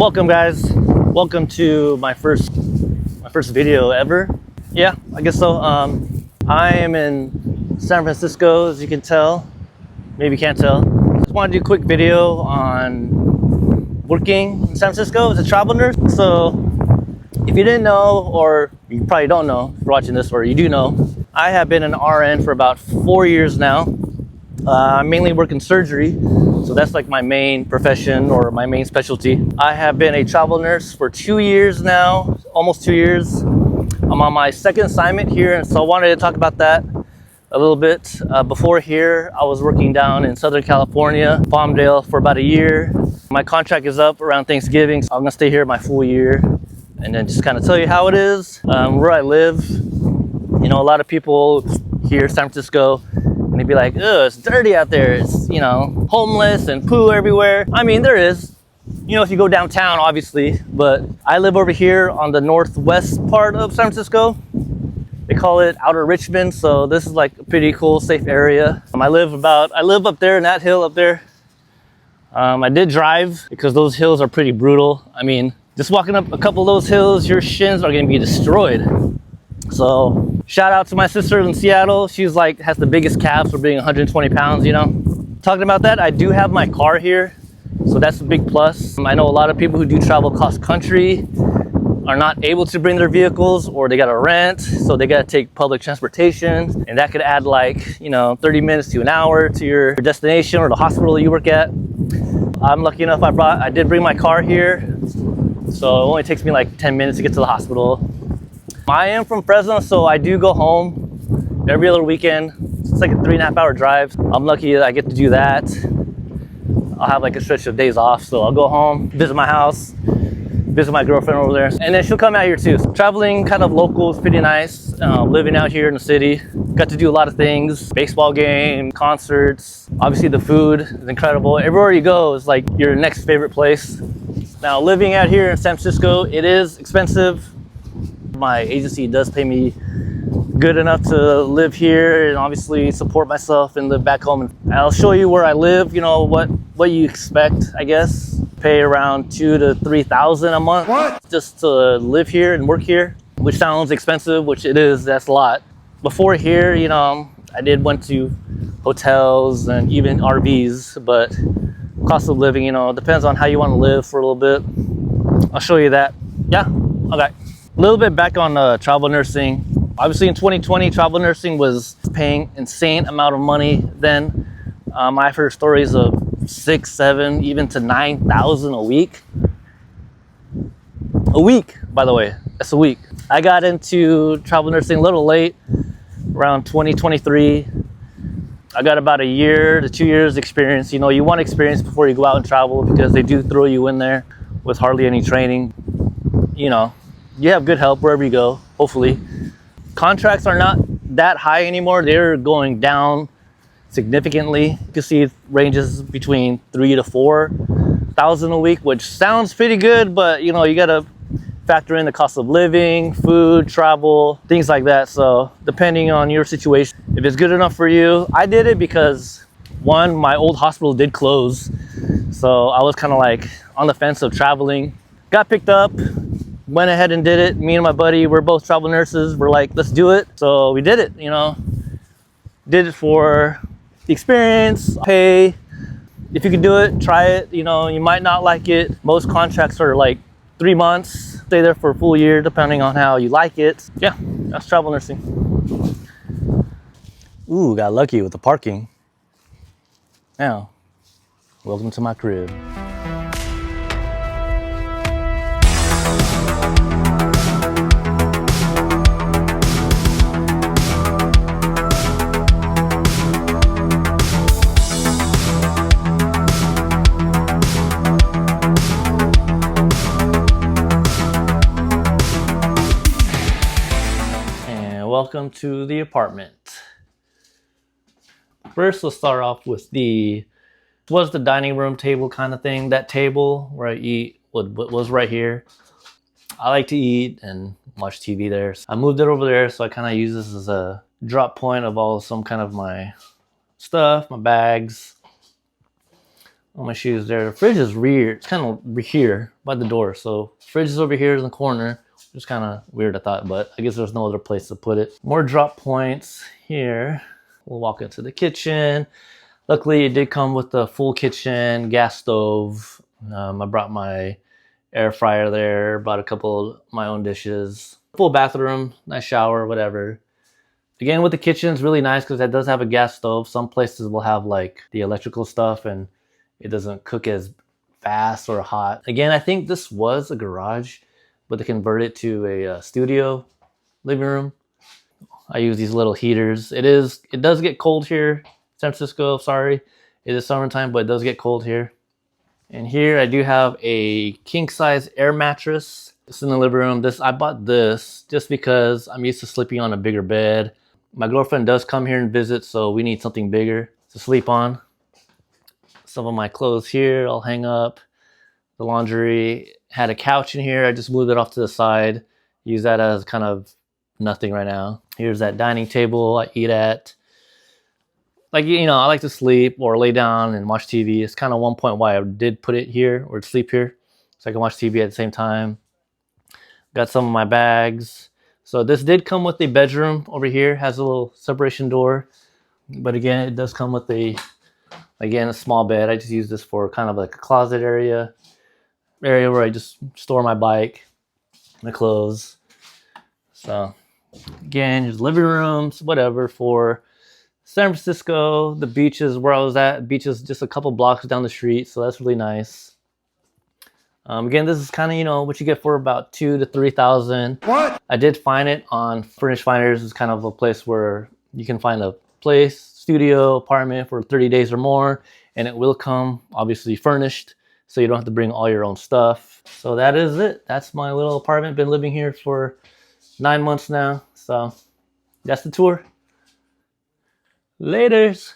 Welcome guys, welcome to my first video ever. Yeah, I guess so. I am in San Francisco, as you can tell. Maybe you can't tell. Just want to do a quick video on working in San Francisco as a travel nurse. So if you didn't know, or you probably don't know if you're watching this, or you do know, I have been an RN for about 4 years now. I mainly work in surgery, so that's like my main profession or my main specialty. I have been a travel nurse for 2 years now, almost 2 years. I'm on my second assignment here, and so I wanted to talk about that a little bit. Before here, I was working down in Southern California, Palmdale, for about a year. My contract is up around Thanksgiving, so I'm gonna stay here my full year and then just kind of tell you how it is, where I live. You know, a lot of people here in San Francisco, and they'd be like, "Ugh, it's dirty out there. It's, you know, homeless and poo everywhere." I mean, there is, you know, if you go downtown, obviously, but I live over here on the northwest part of San Francisco. They call it Outer Richmond, so this is like a pretty cool, safe area. I live up there in that hill up there. I did drive because those hills are pretty brutal. I mean, just walking up a couple of those hills, your shins are gonna be destroyed. So shout out to my sister in Seattle. She's like, has the biggest calves for being 120 pounds, you know. Talking about that, I do have my car here, so that's a big plus. I know a lot of people who do travel cross country are not able to bring their vehicles, or they gotta rent, so they gotta take public transportation, and that could add like, you know, 30 minutes to an hour to your destination or the hospital you work at. I'm lucky enough I did bring my car here, so it only takes me like 10 minutes to get to the hospital. I am from Fresno, so I do go home every other weekend. It's like a 3.5 hour drive. I'm lucky that I get to do that. I'll have like a stretch of days off, so I'll go home, visit my house, visit my girlfriend over there, and then she'll come out here too. So traveling kind of local is pretty nice. Living out here in the city, got to do a lot of things. Baseball game, concerts. Obviously the food is incredible. Everywhere you go is like your next favorite place. Now living out here in San Francisco, it is expensive. My agency does pay me good enough to live here and obviously support myself and live back home. And I'll show you where I live, you know, what you expect, I guess. Pay around $2,000 to $3,000 a month just to live here and work here, which sounds expensive, which it is. That's a lot. Before here, you know, I went to hotels and even RVs, but cost of living, you know, depends on how you want to live for a little bit. I'll show you that. Yeah, okay. A little bit back on travel nursing. Obviously in 2020, travel nursing was paying insane amount of money then. I've heard stories of 6, 7, even to 9,000 a week. A week, by the way, that's a week. I got into travel nursing a little late, around 2023. I got about 1 year to 2 years experience. You know, you want experience before you go out and travel because they do throw you in there with hardly any training. You know, you have good help wherever you go, hopefully. Contracts are not that high anymore. They're going down significantly. You can see it ranges between 3,000 to 4,000 a week, which sounds pretty good, but you know, you gotta factor in the cost of living, food, travel, things like that. So depending on your situation, if it's good enough for you. I did it because one, my old hospital did close, so I was kind of like on the fence of traveling. Got picked up, went ahead and did it. Me and my buddy, we're both travel nurses. We're like, let's do it. So we did it, you know. Did it for the experience, pay. If you can do it, try it. You know, you might not like it. Most contracts are like 3 months. Stay there for a full year, depending on how you like it. Yeah, that's travel nursing. Ooh, got lucky with the parking. Now, welcome to my crib. Welcome to the apartment. First, let's start off with the dining room table kind of thing. That table where I eat was right here. I like to eat and watch TV there. So I moved it over there, so I kind of use this as a drop point of some kind of my stuff, my bags. All my shoes there. The fridge is rear. It's kind of here by the door. So fridge is over here in the corner. Just kind of weird, I thought, but I guess there's no other place to put it. More drop points here. We'll walk into the kitchen. Luckily, it did come with the full kitchen, gas stove. I brought my air fryer there, brought a couple of my own dishes. Full bathroom, nice shower, whatever. Again, with the kitchen, it's really nice because it does have a gas stove. Some places will have like the electrical stuff and it doesn't cook as fast or hot. Again, I think this was a garage, but they converted it to a studio living room. I use these little heaters. It does get cold here, San Francisco, sorry. It is summertime, but it does get cold here. And here I do have a king size air mattress. It's in the living room. I bought this just because I'm used to sleeping on a bigger bed. My girlfriend does come here and visit, so we need something bigger to sleep on. Some of my clothes here I'll hang up. The laundry had a couch in here. I just moved it off to the side. Use that as kind of nothing right now. Here's that dining table I eat at. Like, you know, I like to sleep or lay down and watch TV. It's kind of one point why I did put it here or sleep here, so I can watch TV at the same time. Got some of my bags. So this did come with a bedroom over here. Has a little separation door. But again, it does come with a small bed. I just use this for kind of like a closet area where I just store my bike, my clothes. So again, here's living rooms, whatever, for San Francisco. The beach is where I was at. Beach is just a couple blocks down the street, so that's really nice. Again, this is kind of, you know, what you get for about $2,000 to $3,000. What? I did find it on Furnished Finders. It's kind of a place where you can find a place, studio, apartment for 30 days or more, and it will come obviously furnished, so you don't have to bring all your own stuff. So that is it. That's my little apartment. Been living here for 9 months now, so that's the tour. Laters.